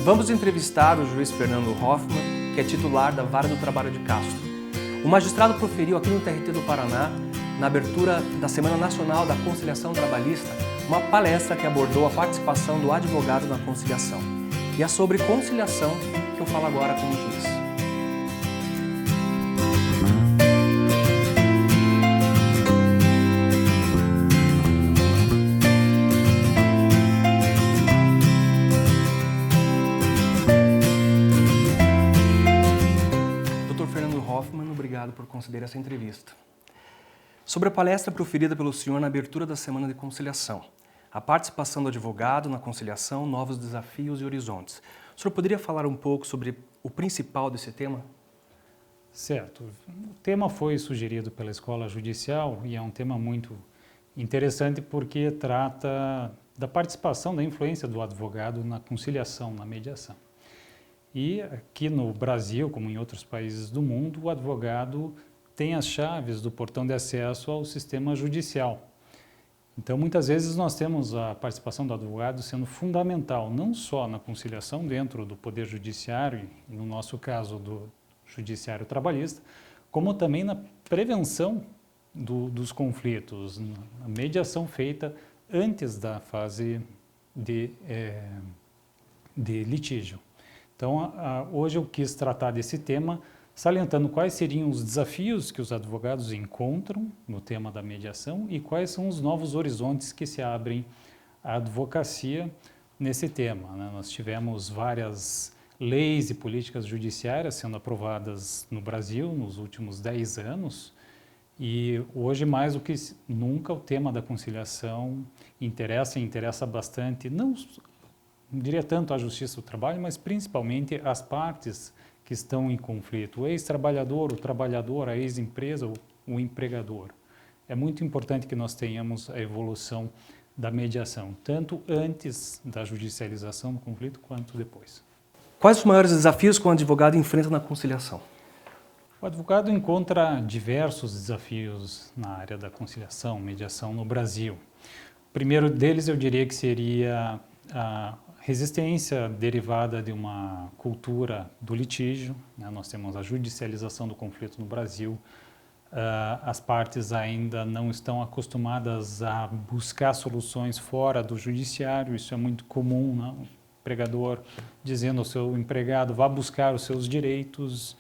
Vamos entrevistar o juiz Fernando Hoffmann, que é titular da Vara do Trabalho de Castro. O magistrado proferiu aqui no TRT do Paraná, na abertura da Semana Nacional da Conciliação Trabalhista, uma palestra que abordou a participação do advogado na conciliação. E é sobre conciliação que eu falo agora com o juiz. Obrigado por conceder essa entrevista. Sobre a palestra proferida pelo senhor na abertura da Semana de Conciliação, a participação do advogado na conciliação, novos desafios e horizontes. O senhor poderia falar um pouco sobre o principal desse tema? Certo. O tema foi sugerido pela Escola Judicial e é um tema muito interessante porque trata da participação, da influência do advogado na conciliação, na mediação. E aqui no Brasil, como em outros países do mundo, o advogado tem as chaves do portão de acesso ao sistema judicial. Então, muitas vezes nós temos a participação do advogado sendo fundamental, não só na conciliação dentro do Poder Judiciário, e no nosso caso do Judiciário Trabalhista, como também na prevenção dos conflitos, na mediação feita antes da fase de litígio. Então, hoje eu quis tratar desse tema, salientando quais seriam os desafios que os advogados encontram no tema da mediação e quais são os novos horizontes que se abrem à advocacia nesse tema, né? Nós tivemos várias leis e políticas judiciárias sendo aprovadas no Brasil nos últimos 10 anos e hoje, mais do que nunca, o tema da conciliação interessa bastante, não diria tanto a justiça do trabalho, mas principalmente as partes que estão em conflito, o ex-trabalhador, o trabalhador, a ex-empresa, o empregador. É muito importante que nós tenhamos a evolução da mediação, tanto antes da judicialização do conflito quanto depois. Quais os maiores desafios que o advogado enfrenta na conciliação? O advogado encontra diversos desafios na área da conciliação, mediação no Brasil. O primeiro deles eu diria que seria a resistência derivada de uma cultura do litígio, né? Nós temos a judicialização do conflito no Brasil, as partes ainda não estão acostumadas a buscar soluções fora do judiciário, isso é muito comum, né? O empregador dizendo ao seu empregado, vá buscar os seus direitos,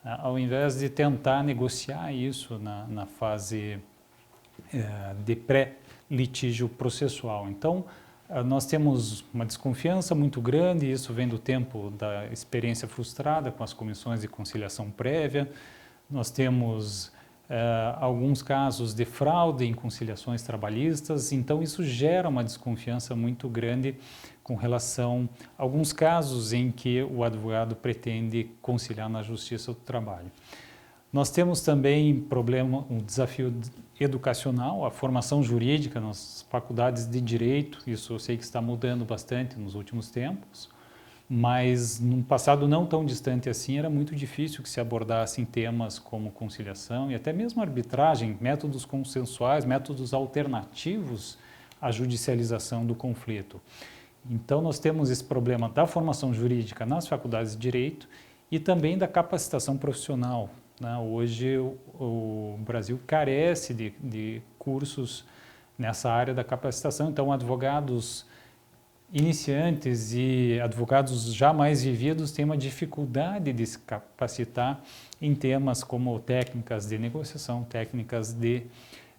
ao invés de tentar negociar isso na fase de pré-litígio processual. Então, nós temos uma desconfiança muito grande, isso vem do tempo da experiência frustrada com as comissões de conciliação prévia. Nós temos alguns casos de fraude em conciliações trabalhistas, então isso gera uma desconfiança muito grande com relação a alguns casos em que o advogado pretende conciliar na justiça do trabalho. Nós temos também um desafio educacional, a formação jurídica nas faculdades de direito, isso eu sei que está mudando bastante nos últimos tempos, mas num passado não tão distante assim era muito difícil que se abordassem temas como conciliação e até mesmo arbitragem, métodos consensuais, métodos alternativos à judicialização do conflito. Então nós temos esse problema da formação jurídica nas faculdades de direito e também da capacitação profissional. Hoje o Brasil carece de cursos nessa área da capacitação, então advogados iniciantes e advogados já mais vividos têm uma dificuldade de se capacitar em temas como técnicas de negociação, técnicas de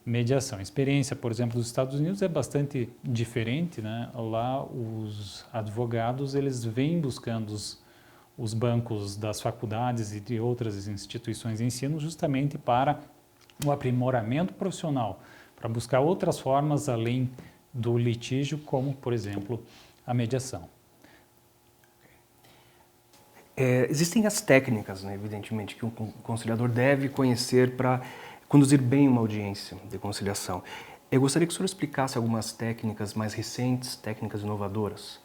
mediação. A experiência, por exemplo, dos Estados Unidos é bastante diferente, né? Lá os advogados eles vêm buscando os bancos das faculdades e de outras instituições de ensino justamente para o aprimoramento profissional, para buscar outras formas além do litígio, como, por exemplo, a mediação. Existem as técnicas, né, evidentemente, que um conciliador deve conhecer para conduzir bem uma audiência de conciliação. Eu gostaria que o senhor explicasse algumas técnicas mais recentes, técnicas inovadoras.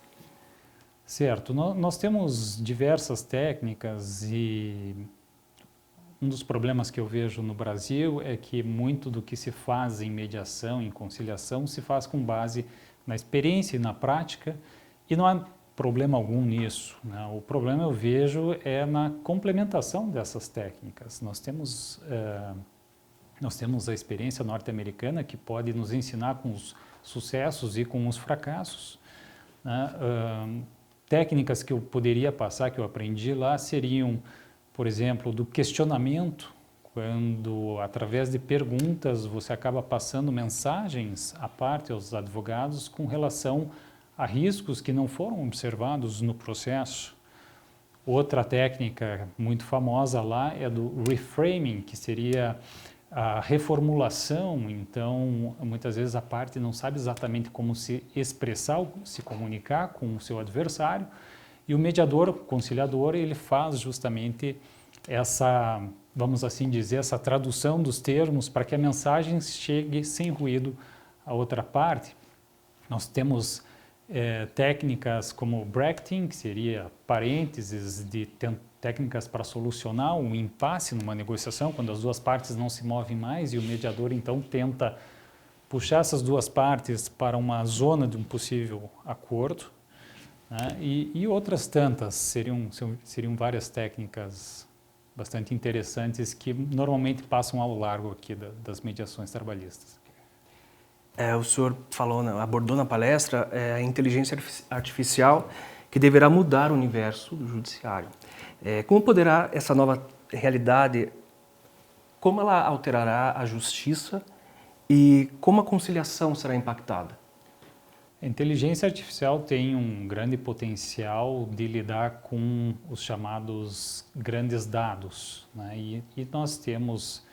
Certo, nós temos diversas técnicas e um dos problemas que eu vejo no Brasil é que muito do que se faz em mediação, em conciliação, se faz com base na experiência e na prática e não há problema algum nisso, né? O problema eu vejo é na complementação dessas técnicas. Nós temos a experiência norte-americana que pode nos ensinar com os sucessos e com os fracassos, né? Técnicas que eu poderia passar, que eu aprendi lá, seriam, por exemplo, do questionamento, quando através de perguntas você acaba passando mensagens à parte aos advogados com relação a riscos que não foram observados no processo. Outra técnica muito famosa lá é do reframing, que seria a reformulação. Então, muitas vezes a parte não sabe exatamente como se expressar, se comunicar com o seu adversário, e o mediador, o conciliador, ele faz justamente essa, vamos assim dizer, essa tradução dos termos para que a mensagem chegue sem ruído à outra parte. Nós temos técnicas como bracketing, que seria parênteses de técnicas para solucionar um impasse numa negociação, quando as duas partes não se movem mais e o mediador então tenta puxar essas duas partes para uma zona de um possível acordo, né? E outras tantas, seriam várias técnicas bastante interessantes que normalmente passam ao largo aqui das mediações trabalhistas. O senhor abordou na palestra a inteligência artificial que deverá mudar o universo do judiciário. Como poderá essa nova realidade, como ela alterará a justiça e como a conciliação será impactada? A inteligência artificial tem um grande potencial de lidar com os chamados grandes dados, né? E nós temos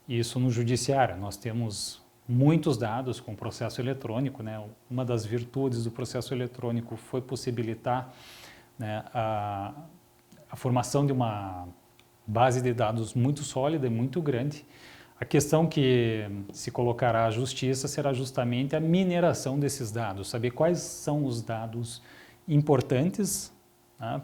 isso no judiciário, nós temos muitos dados com o processo eletrônico, né? Uma das virtudes do processo eletrônico foi possibilitar, né, a formação de uma base de dados muito sólida e muito grande. A questão que se colocará à justiça será justamente a mineração desses dados, saber quais são os dados importantes, né,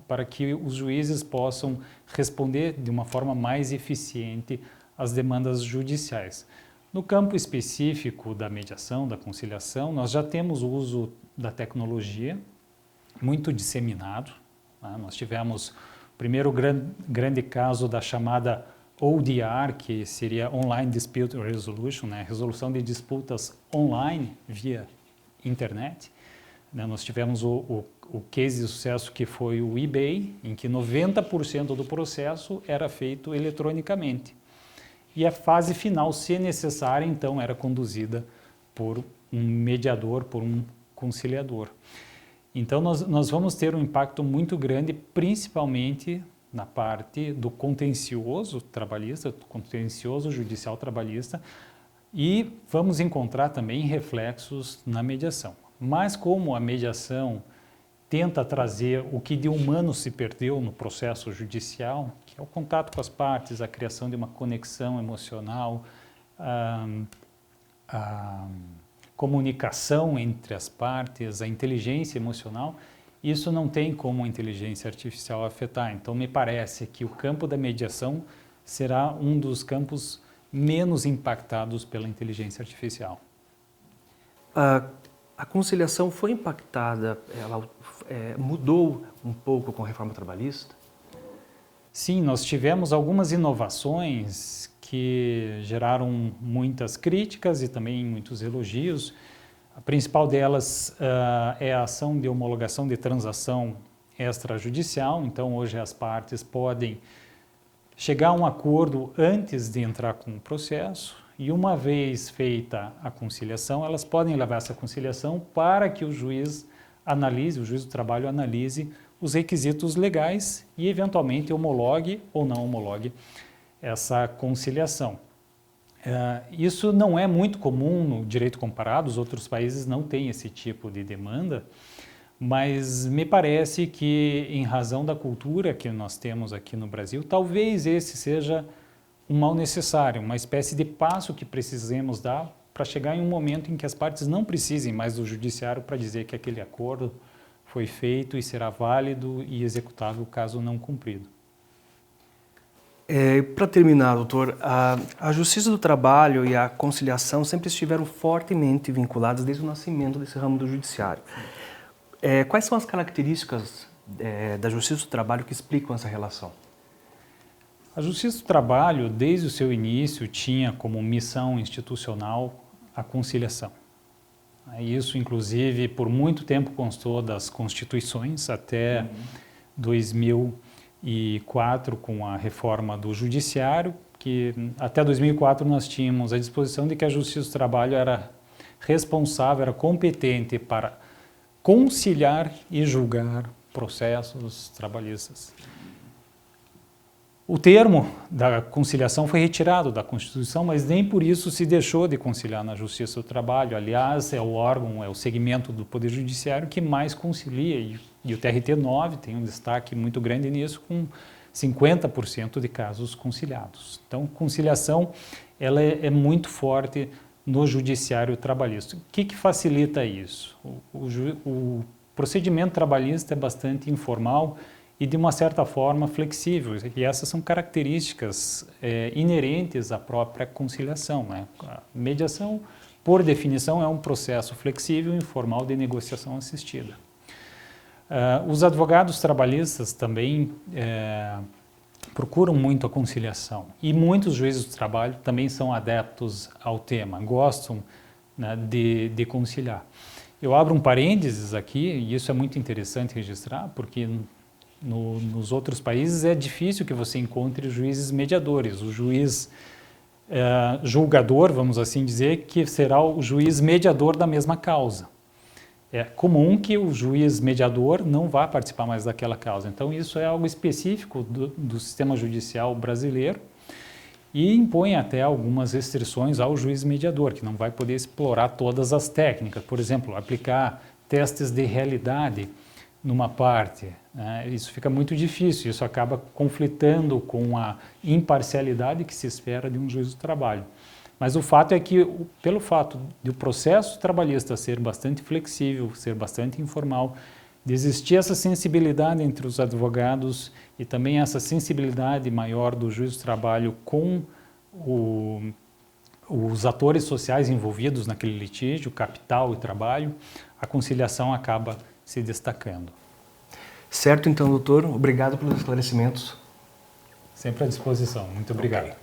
para que os juízes possam responder de uma forma mais eficiente às demandas judiciais. No campo específico da mediação, da conciliação, nós já temos o uso da tecnologia muito disseminado, né? Nós tivemos o primeiro grande caso da chamada ODR, que seria Online Dispute Resolution, né? Resolução de disputas online via internet, né? Nós tivemos o case de sucesso que foi o eBay, em que 90% do processo era feito eletronicamente. E a fase final, se necessária, então, era conduzida por um mediador, por um conciliador. Então, nós vamos ter um impacto muito grande, principalmente na parte do contencioso trabalhista, do contencioso judicial trabalhista, e vamos encontrar também reflexos na mediação. Mas como a mediação tenta trazer o que de humano se perdeu no processo judicial, que é o contato com as partes, a criação de uma conexão emocional, a comunicação entre as partes, a inteligência emocional, isso não tem como a inteligência artificial afetar. Então, me parece que o campo da mediação será um dos campos menos impactados pela inteligência artificial. A conciliação foi impactada, ela mudou um pouco com a reforma trabalhista? Sim, nós tivemos algumas inovações que geraram muitas críticas e também muitos elogios. A principal delas é a ação de homologação de transação extrajudicial. Então, hoje as partes podem chegar a um acordo antes de entrar com o processo e, uma vez feita a conciliação, elas podem levar essa conciliação para que o juiz analise, o juiz do trabalho analise os requisitos legais e, eventualmente, homologue ou não homologue essa conciliação. Isso não é muito comum no direito comparado, os outros países não têm esse tipo de demanda, mas me parece que, em razão da cultura que nós temos aqui no Brasil, talvez esse seja um mal necessário, uma espécie de passo que precisemos dar para chegar em um momento em que as partes não precisem mais do judiciário para dizer que aquele acordo foi feito e será válido e executável caso não cumprido. Para terminar, doutor, a Justiça do Trabalho e a conciliação sempre estiveram fortemente vinculadas desde o nascimento desse ramo do judiciário. Quais são as características da Justiça do Trabalho que explicam essa relação? A Justiça do Trabalho, desde o seu início, tinha como missão institucional a conciliação. Isso, inclusive, por muito tempo constou das constituições, até 2004, com a reforma do Judiciário, que até 2004 nós tínhamos a disposição de que a Justiça do Trabalho era responsável, era competente para conciliar e julgar processos trabalhistas. O termo da conciliação foi retirado da Constituição, mas nem por isso se deixou de conciliar na Justiça do Trabalho. Aliás, é o órgão, é o segmento do Poder Judiciário que mais concilia, e o TRT-9 tem um destaque muito grande nisso, com 50% de casos conciliados. Então, conciliação ela é muito forte no judiciário trabalhista. O que facilita isso? O procedimento trabalhista é bastante informal e, de uma certa forma, flexível. E essas são características inerentes à própria conciliação, né? A mediação, por definição, é um processo flexível e informal de negociação assistida. Os advogados trabalhistas também procuram muito a conciliação, e muitos juízes do trabalho também são adeptos ao tema, gostam, né, de conciliar. Eu abro um parênteses aqui, e isso é muito interessante registrar, porque nos outros países é difícil que você encontre juízes mediadores. O juiz julgador, vamos assim dizer, que será o juiz mediador da mesma causa. É comum que o juiz mediador não vá participar mais daquela causa. Então, isso é algo específico do sistema judicial brasileiro e impõe até algumas restrições ao juiz mediador, que não vai poder explorar todas as técnicas. Por exemplo, aplicar testes de realidade numa parte, né? Isso fica muito difícil, isso acaba conflitando com a imparcialidade que se espera de um juiz do trabalho. Mas o fato é que, pelo fato de o processo trabalhista ser bastante flexível, ser bastante informal, de existir essa sensibilidade entre os advogados e também essa sensibilidade maior do juiz do trabalho com os atores sociais envolvidos naquele litígio, capital e trabalho, a conciliação acaba se destacando. Certo, então, doutor. Obrigado pelos esclarecimentos. Sempre à disposição. Muito obrigado. Okay.